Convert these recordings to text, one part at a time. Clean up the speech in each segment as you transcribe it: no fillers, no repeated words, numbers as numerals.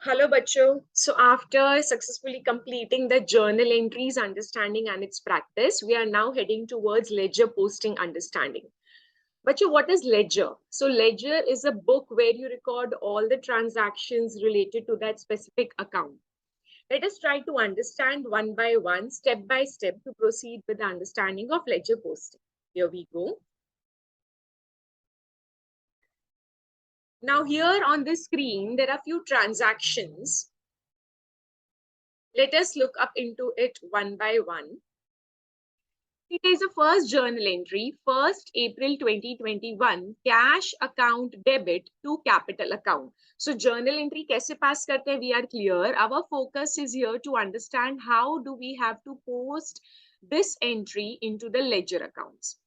Hello, Bacho. So, after successfully completing the journal entries understanding and its practice, we are now heading towards ledger posting understanding. Bacho, what is ledger? So, ledger is a book where you record all the transactions related to that specific account. Let us try to understand one by one, step by step, to proceed with the understanding of ledger posting. Here we go. Now, here on the screen, there are few transactions. Let us look up into it one by one. It is a first journal entry, 1st April 2021, cash account debit to capital account. So journal entry कैसे pass करते हैं, we are clear. Our focus is here to understand how do we have to post this entry into the ledger accounts.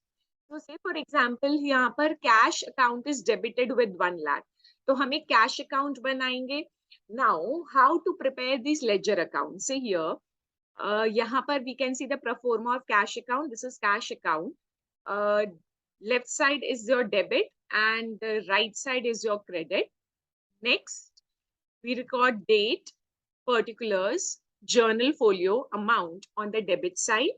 So say for example, यहाँ पर cash account is debited with 1 lakh. तो हमें cash account बनाएंगे. Now, how to prepare these ledger accounts? Say here, यहाँ पर we can see the pro forma of cash account. This is cash account. Left side is your debit and the right side is your credit. Next, we record date, particulars, journal folio, amount on the debit side.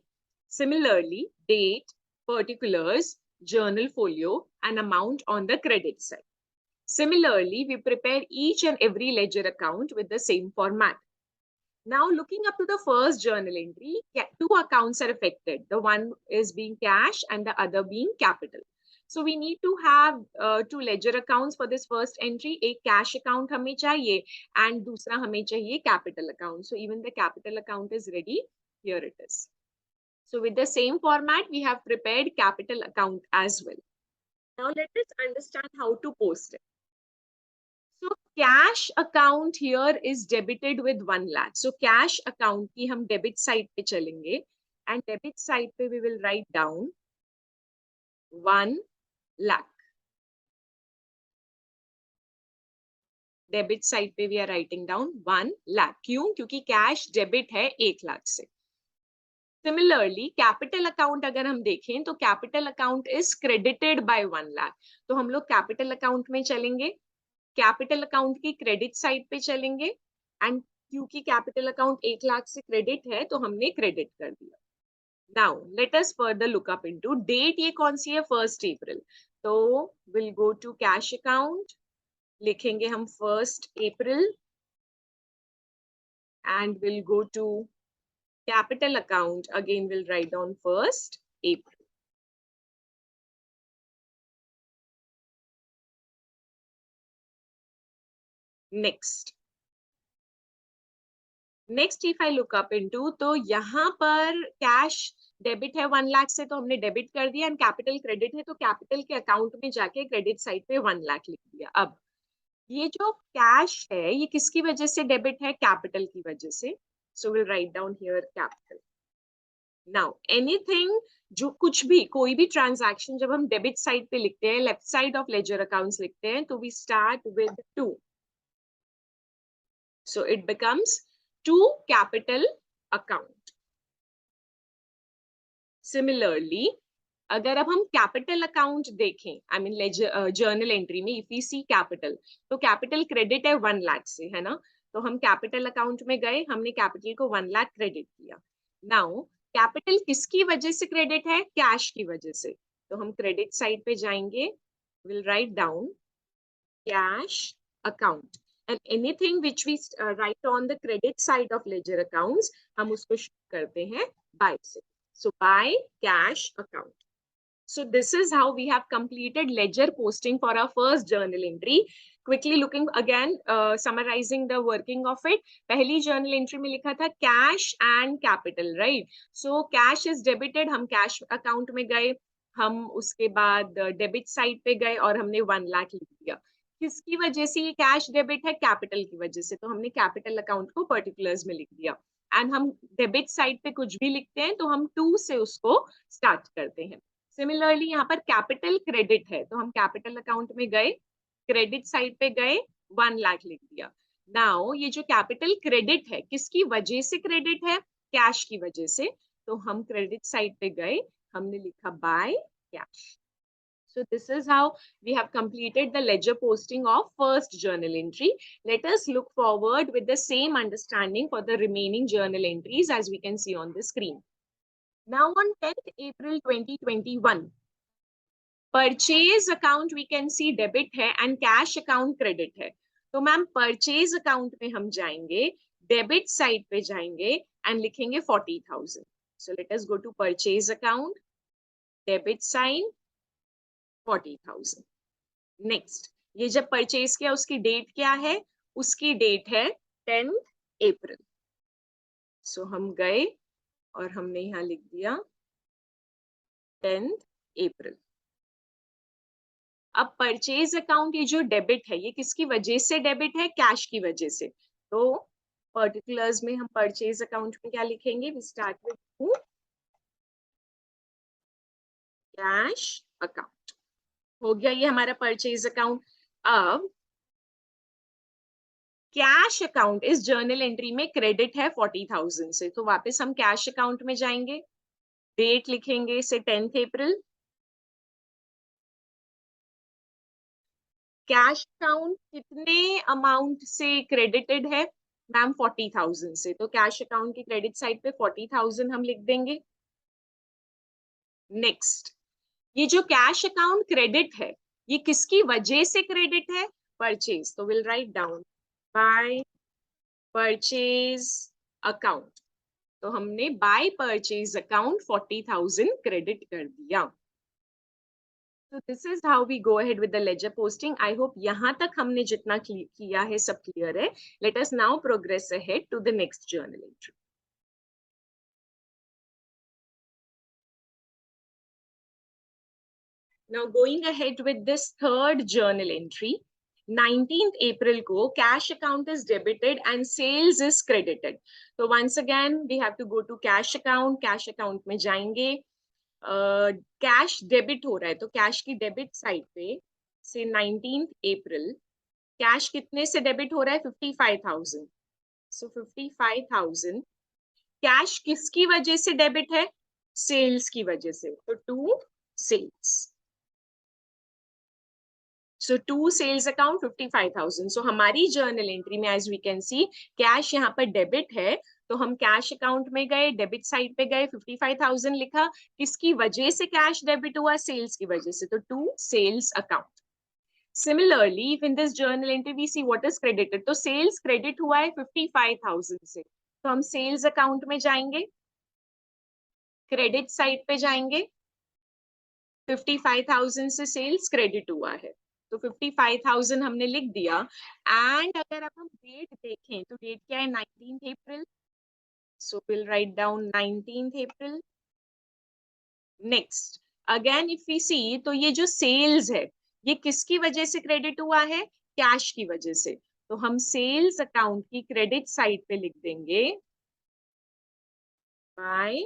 Similarly, date, particulars, journal folio, and amount on the credit side. Similarly, we prepare each and every ledger account with the same format. Now, looking up to the first journal entry, two accounts are affected. The one is being cash and the other being capital. So we need to have two ledger accounts for this first entry. एक cash account हमें चाहिए and दूसरा हमें चाहिए capital account. So even the capital account is ready. Here it is. So with the same format, we have prepared capital account as well. Now let us understand how to post it. So cash account here is debited with 1 lakh. So cash account की हम debit side पे चलेंगे and debit side पे we will write down 1 lakh. Debit side पे we are writing down 1 lakh. क्यों? क्योंकि cash debit है 1 लाख से. Similarly, capital account अगर हम देखें तो capital account is credited by 1 lakh. तो हम लोग capital account में चलेंगे. कैपिटल अकाउंट की क्रेडिट साइड पे चलेंगे एंड क्योंकि कैपिटल अकाउंट 1 लाख से क्रेडिट है तो हमने क्रेडिट कर दिया. Now let us further look up into date. ये कौन सी है? 1 अप्रैल. तो will go to cash account, लिखेंगे हम 1 April and will go to capital account. Again will write down 1 April. Next if I look up into, तो यहाँ पर कैश डेबिट है 1 लाख से तो हमने डेबिट कर दिया एंड कैपिटल क्रेडिट है तो कैपिटल के अकाउंट में जाके क्रेडिट साइड पे 1 लाख लिख दिया. अब ये जो कैश है ये किसकी वजह से डेबिट है? कैपिटल की वजह से. सो will write down here capital. Now anything, जो कुछ भी कोई भी ट्रांजैक्शन जब हम डेबिट साइड पे लिखते हैं, left side of ledger accounts लिखते हैं, तो we start with 2. So it becomes to capital account. Similarly, अगर अब हम कैपिटल अकाउंट देखें, आई मीन जर्नल एंट्री में इफ वी सी कैपिटल, तो कैपिटल क्रेडिट है 1 लाख से, है ना. तो हम कैपिटल अकाउंट में गए, हमने कैपिटल को 1 लाख क्रेडिट किया. नाउ कैपिटल किसकी वजह से क्रेडिट है? कैश की वजह से. तो हम क्रेडिट साइड पे जाएंगे, will write down cash account. And anything which we write on the credit side of ledger accounts, हम उसको show करते हैं by से. So by cash account. So this is how we have completed ledger posting for our first journal entry. Quickly looking again, summarizing the working of it. पहली journal entry में लिखा था cash and capital, right? So cash is debited, हम cash account में गए, हम उसके बाद debit side पे गए और हमने 1 लाख लिख दिया. किसकी वजह से ये कैश डेबिट है? कैपिटल की वजह से. तो हमने कैपिटल अकाउंट को पर्टिकुलर्स में लिख दिया. एंड हम डेबिट साइड पे कुछ भी लिखते हैं तो हम 2 से उसको स्टार्ट करते हैं. सिमिलरली यहाँ पर कैपिटल क्रेडिट है तो हम कैपिटल अकाउंट में गए, क्रेडिट साइड पे गए, 1 लाख लिख दिया. नाउ ये जो कैपिटल क्रेडिट है किसकी वजह से क्रेडिट है? कैश की वजह से. तो हम क्रेडिट साइड पे गए, हमने लिखा by cash. So this is how we have completed the ledger posting of first journal entry. Let us look forward with the same understanding for the remaining journal entries as we can see on the screen. Now on 10th April 2021, purchase account we can see debit है and cash account credit है. तो ma'am purchase account में हम जाएंगे, debit side पे जाएंगे and लिखेंगे 40,000. So let us go to purchase account, debit sign 40,000. Next, ये जब परचेज किया उसकी डेट क्या है? उसकी डेट है 10th अप्रैल. सो हम गए और हमने यहाँ लिख दिया 10th अप्रैल. अब परचेज अकाउंट ये जो डेबिट है ये किसकी वजह से डेबिट है? कैश की वजह से. तो पर्टिकुलर्स में हम परचेज अकाउंट में क्या लिखेंगे? We start with cash account. हो गया ये हमारा परचेज अकाउंट. अब कैश अकाउंट इस जर्नल एंट्री में क्रेडिट है 40,000 से, तो वापस हम कैश अकाउंट में जाएंगे, डेट लिखेंगे से 10th अप्रैल. कैश अकाउंट कितने अमाउंट से क्रेडिटेड है? मैम 40,000 से, तो कैश अकाउंट की क्रेडिट साइड पे 40,000 हम लिख देंगे. नेक्स्ट, ये जो कैश अकाउंट क्रेडिट है ये किसकी वजह से क्रेडिट है? परचेज. तो will write down by purchase account. तो हमने बाय परचेज अकाउंट 40,000 क्रेडिट कर दिया. So this is how we go ahead with the ledger posting. I hope यहाँ तक हमने जितना किया है सब क्लियर है. Let us now progress ahead to the next journal entry. Now going ahead with this third journal entry, 19th April को cash account is debited and sales is credited. So once again we have to go to cash account. Cash account में जाएंगे, cash debit हो रहा है तो cash की debit side पे से 19th अप्रैल कैश कितने से डेबिट हो रहा है? 55,000. सो 55,000 कैश किसकी वजह से डेबिट है? सेल्स की वजह से. तो to sales. So to sales account 55,000. सो हमारी जर्नल एंट्री में as we can see cash यहाँ पर डेबिट है, तो हम कैश अकाउंट में गए, डेबिट साइड पे गए, 55,000 लिखा. किसकी वजह से कैश डेबिट हुआ? सेल्स की वजह से, तो to sales account. Similarly if in this journal entry we see what is credited, तो सेल्स क्रेडिट हुआ है 55,000 से, तो हम सेल्स अकाउंट में जाएंगे, क्रेडिट साइड पे जाएंगे, 55,000 से सेल्स क्रेडिट हुआ है, तो 55,000 हमने लिख दिया. एंड अगर अब हम डेट देखें तो डेट क्या है? 19th April. So will write down 19th April. Next, again if we see तो ये जो सेल्स है ये किसकी वजह से क्रेडिट हुआ है? कैश की वजह से, तो हम सेल्स अकाउंट की क्रेडिट साइड पे लिख देंगे बाय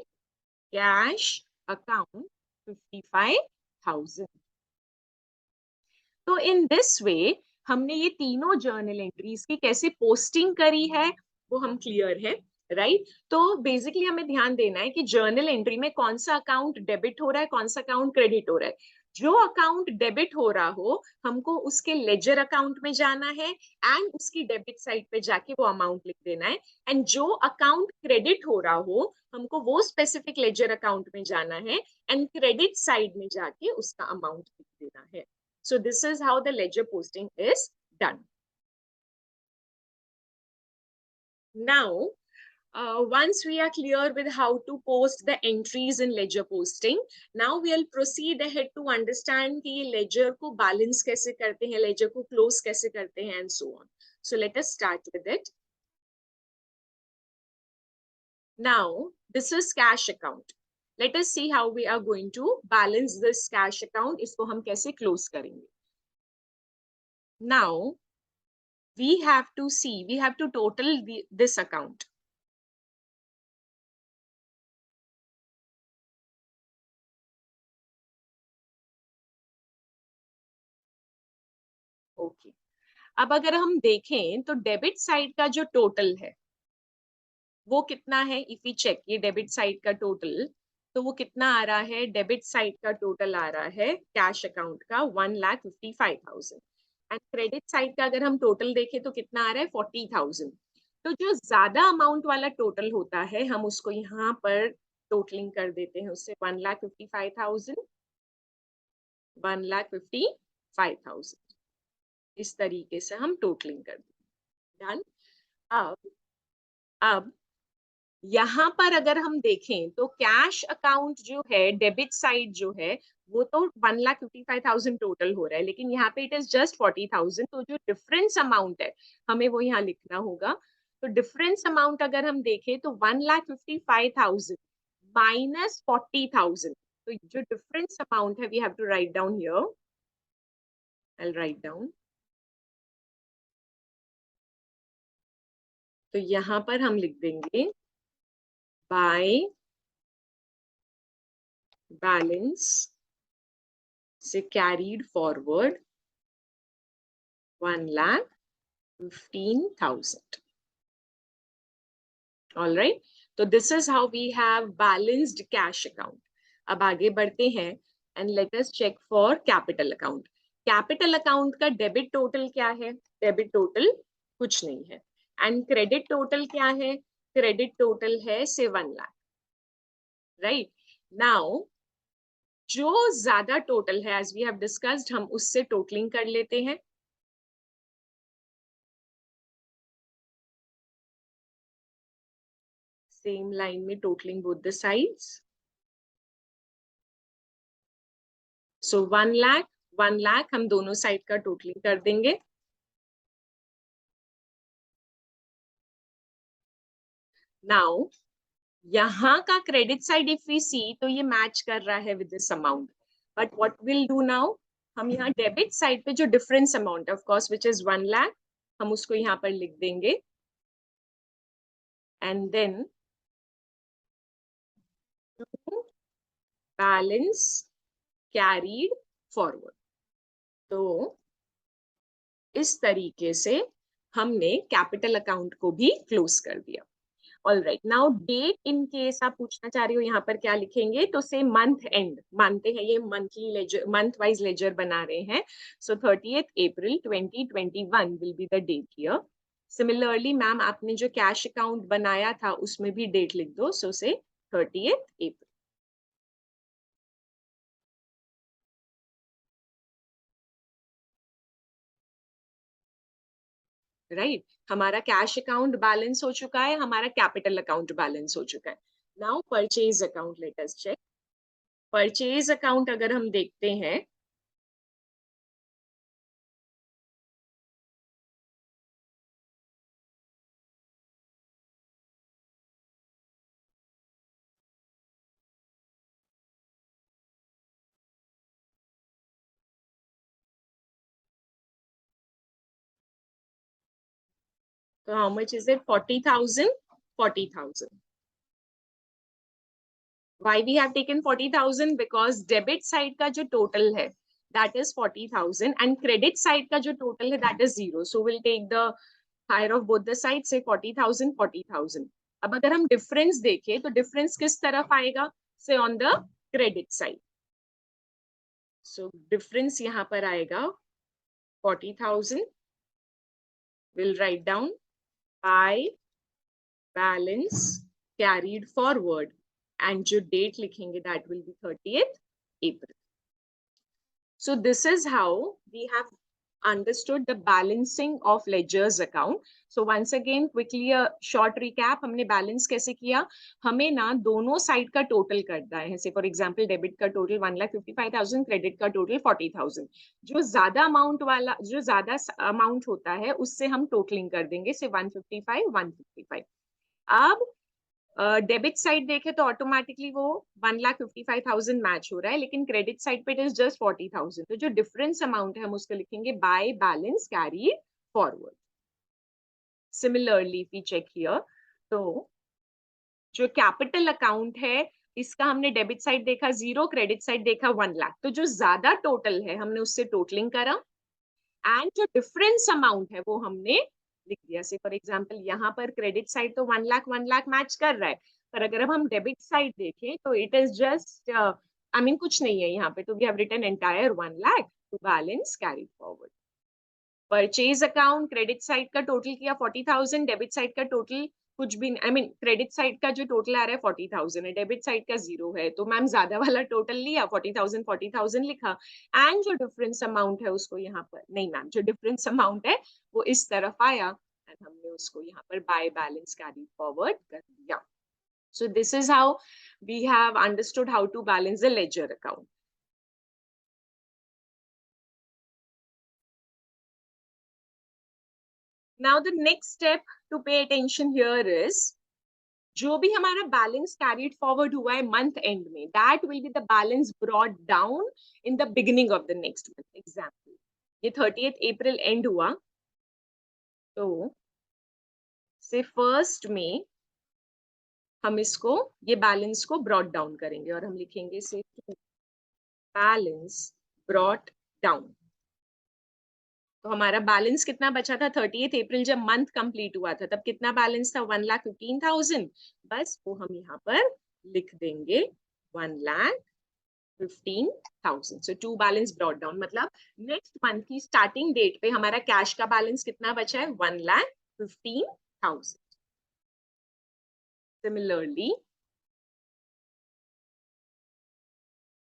कैश अकाउंट 55,000. तो इन दिस वे हमने ये तीनों जर्नल एंट्रीज की कैसे पोस्टिंग करी है वो हम क्लियर है, राइट? तो बेसिकली हमें ध्यान देना है कि जर्नल एंट्री में कौन सा अकाउंट डेबिट हो रहा है, कौन सा अकाउंट क्रेडिट हो रहा है. जो अकाउंट डेबिट हो रहा हो हमको उसके लेजर अकाउंट में जाना है एंड उसकी डेबिट साइड पे जाके वो अमाउंट लिख देना है. एंड जो अकाउंट क्रेडिट हो रहा हो हमको वो स्पेसिफिक लेजर अकाउंट में जाना है एंड क्रेडिट साइड में जाके उसका अमाउंट लिख देना है. So this is how the ledger posting is done. Now, once we are clear with how to post the entries in ledger posting, now we'll proceed ahead to understand कि ledger को balance कैसे करते हैं, ledger को close कैसे करते हैं, and so on. So let us start with it. Now, this is cash account. Let us see how we are going to balance this cash account. इसको हम कैसे close करेंगे. Now, we have to total this account. Okay, अब अगर हम देखें तो debit side का जो टोटल है वो कितना है? इफ वी चेक ये डेबिट साइड का टोटल तो वो कितना आ रहा है, डेबिट साइड का टोटल आ रहा है कैश अकाउंट का 1,55,000 एंड क्रेडिट साइड का अगर हम टोटल देखें तो कितना आ रहा है 40,000। तो जो ज्यादा अमाउंट वाला टोटल होता है हम उसको यहाँ पर टोटलिंग कर देते हैं, उससे 1,55,000 1,55,000 इस तरीके से हम टोटलिंग कर देते हैं। डन। अब यहाँ पर अगर हम देखें तो कैश अकाउंट जो है, डेबिट साइड जो है वो तो 1,55,000 टोटल हो रहा है, लेकिन यहाँ पे इट इज जस्ट 40,000। तो जो डिफरेंस अमाउंट है हमें वो यहाँ लिखना होगा। तो डिफरेंस अमाउंट अगर हम देखें तो 1,55,000 माइनस 40,000। तो जो डिफरेंस अमाउंट है we have to write down here. I write down. तो यहाँ पर हम लिख देंगे बाय बैलेंस से carried forward 1,15,000. All right. So this is how we have balanced cash account. अब आगे बढ़ते हैं and let us check for capital account. Capital account का डेबिट टोटल क्या है? डेबिट टोटल कुछ नहीं है। एंड क्रेडिट टोटल क्या है? क्रेडिट टोटल है से 1 लाख। राइट नाउ जो ज्यादा टोटल है एज वी हैव डिस्कस्ड हम उससे टोटलिंग कर लेते हैं। सेम लाइन में टोटलिंग बोथ द साइड्स। सो 1 लाख हम दोनों साइड का टोटलिंग कर देंगे। नाउ यहाँ का credit side if we see तो ये मैच कर रहा है with this amount, but what will do now, हम यहाँ डेबिट साइड पे जो difference amount of course which is 1 lakh हम उसको यहाँ पर लिख देंगे and then balance carried forward. तो इस तरीके से हमने कैपिटल अकाउंट को भी क्लोज कर दिया। All right now date in case आप पूछना चाह रहे हो यहाँ पर क्या लिखेंगे, तो से मंथ एंड मानते हैं, ये monthly ledger month wise ledger बना रहे हैं। So 30th April 2021 will be the date here. Similarly ma'am आपने जो कैश अकाउंट बनाया था उसमें भी डेट लिख दो, सो से 30th April। राइट हमारा कैश अकाउंट बैलेंस हो चुका है, हमारा कैपिटल अकाउंट बैलेंस हो चुका है। Now purchase account let us check. Purchase account अगर हम देखते हैं तो how much is it 40,000 40,000। Why we have taken 40,000? Because debit side का जो total है that is 40,000 and credit side का जो total है that is 0. So we'll take the higher of both the sides, say 40,000 40,000. अब अगर हम difference देखें तो difference किस तरफ आएगा? Say on the credit side. So difference यहाँ पर आएगा 40,000. We'll write down by balance carried forward and जो date लिखेंगे that will be 30th April. So this is how we have understood the balancing of ledgers account. So once again quickly a short recap, हमने balance कैसे किया, हमें ना दोनों side का total करना है। Say for example debit का total 1,55,000, credit का total 40,000। जो ज्यादा amount वाला, जो ज्यादा amount होता है उससे हम totaling कर देंगे, say 155 155। अब डेबिट साइड देखे तो ऑटोमेटिकली वो 1,55,000 मैच हो रहा है, लेकिन क्रेडिट साइड पे इट इज जस्ट 40,000। तो जो डिफरेंस अमाउंट है हम उसको लिखेंगे by balance carry forward. Similarly we check here, तो जो कैपिटल अकाउंट है इसका हमने डेबिट साइड देखा 0, क्रेडिट साइड देखा 1 लाख। तो जो ज्यादा टोटल है हमने उससे टोटलिंग करा एंड जो डिफरेंस अमाउंट है वो हमने लिख दिया। से फॉर एग्जाम्पल यहाँ पर क्रेडिट साइड तो 1 लाख मैच कर रहा है, पर अगर अब हम डेबिट साइड देखें तो it is just I mean कुछ नहीं है यहाँ पे, तो we have written entire 1 lakh to balance carry forward. Purchase account credit side का टोटल किया 40,000, डेबिट साइड का टोटल कुछ भी आई मीन क्रेडिट साइड का जो टोटल आ रहा है 40,000 है, डेबिट साइड का 0 है, तो मैम ज्यादा वाला टोटल लिया 40,000 लिखा, एंड जो डिफरेंस अमाउंट है उसको यहाँ पर नहीं मैम, जो डिफरेंस अमाउंट है वो इस तरफ आया एंड हमने उसको यहाँ पर बाय बैलेंस कैरी फॉरवर्ड कर दिया। So this is how we have understood how to balance the ledger account. Now the next step to pay attention here is जो भी हमारा बैलेंस कैरीड फॉरवर्ड हुआ है मंथ एंड में, that will be the balance brought down in the beginning of the next month. Example ये 30th April and हुआ, तो से 1st में हम इसको ये बैलेंस को ब्रॉट डाउन करेंगे और हम लिखेंगे से बैलेंस ब्रॉट डाउन। तो हमारा बैलेंस कितना बचा था 30th अप्रैल जब मंथ कंप्लीट हुआ था, तब कितना बैलेंस था 1,15,000। बस वो हम यहाँ पर लिख देंगे 1,15,000। सो टू बैलेंस ब्रॉट डाउन मतलब नेक्स्ट मंथ की स्टार्टिंग डेट पे हमारा कैश का बैलेंस कितना बचा है 1,15,000। सिमिलरली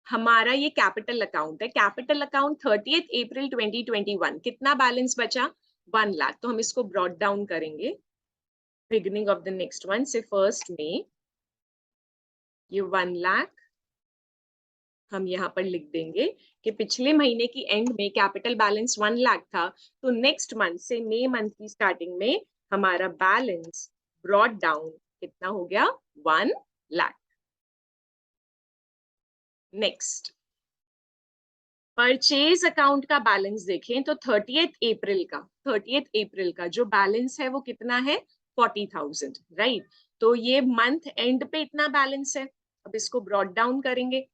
हमारा ये कैपिटल अकाउंट है, कैपिटल अकाउंट 30th अप्रैल 2021 कितना बैलेंस बचा 1 लाख, तो हम इसको ब्रॉट डाउन करेंगे beginning of the next one से 1st में ये 1 लाख हम यहाँ पर लिख देंगे कि पिछले महीने की एंड में कैपिटल बैलेंस 1 लाख था, तो नेक्स्ट मंथ से मई मंथ की स्टार्टिंग में हमारा बैलेंस ब्रॉट डाउन कितना हो गया 1 लाख। नेक्स्ट परचेज अकाउंट का बैलेंस देखें तो 30th अप्रैल का जो बैलेंस है वो कितना है 40,000, राइट। तो ये मंथ एंड पे इतना बैलेंस है, अब इसको ब्रॉट डाउन करेंगे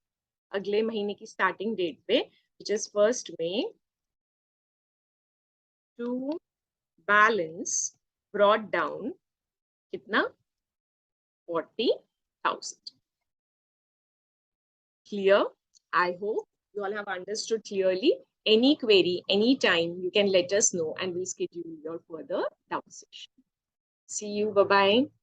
अगले महीने की स्टार्टिंग डेट पे विच इज 1st में टू बैलेंस ब्रॉट डाउन कितना 40,000। Clear? I hope you all have understood clearly. Any query, anytime, you can let us know and we'll schedule your further down session. See you. Bye-bye.